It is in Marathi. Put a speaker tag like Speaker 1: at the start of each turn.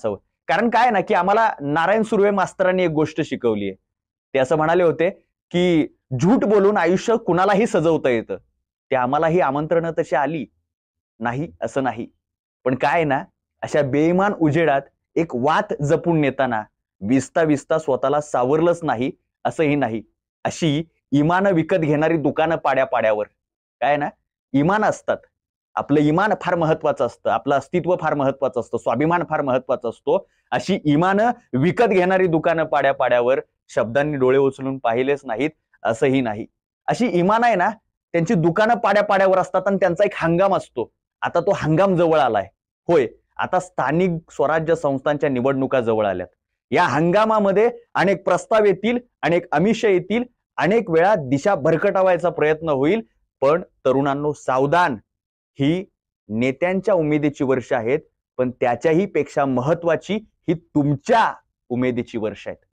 Speaker 1: असावं. कारण काय आहे ना, की आम्हाला नारायण सुर्वे मास्तरांनी एक गोष्ट शिकवली आहे. ते असं म्हणाले होते, की झूट बोलून आयुष्य कुणालाही सजवता येतं. ते आम्हालाही आमंत्रणं तशी आली. नाही असं नाही. पण काय आहे ना, अशा बेईमान उजेडात एक वात जपून नेताना विसता स्वतःला सावरलंच नाही असंही नाही. अशी इमानं विकत घेणारी दुकानं पाड्या-पाड्यावर. काय आहे ना, इमान असतात. आपलं इमान फार महत्वाचं असतं. आपलं अस्तित्व फार महत्वाचं असतं. स्वाभिमान फार महत्वाचा असतो. अशी इमानं विकत घेणारी दुकानं पाड्या-पाड्यावर शब्दांनी डोळे उचलून पाहिलेच नाहीत असंही नाही. अशी इमान आहे ना, त्यांची दुकानं पाड्या-पाड्यावर असतात आणि त्यांचा एक हंगाम असतो. आता तो हंगाम जवळ आलाय. होय, आता स्थानिक स्वराज्य संस्थांच्या निवडणुका जवळ आल्यात. या हंगामामध्ये अनेक प्रस्ताव येतील, अनेक आमिष येतील, अनेक वेळा दिशा भरकटवायचा प्रयत्न होईल. पण तरुणांनो सावधान, ही नेत्यांच्या उमेदीची वर्ष आहेत, पण त्याच्याही पेक्षा महत्वाची ही तुमच्या उमेदीची वर्ष आहेत.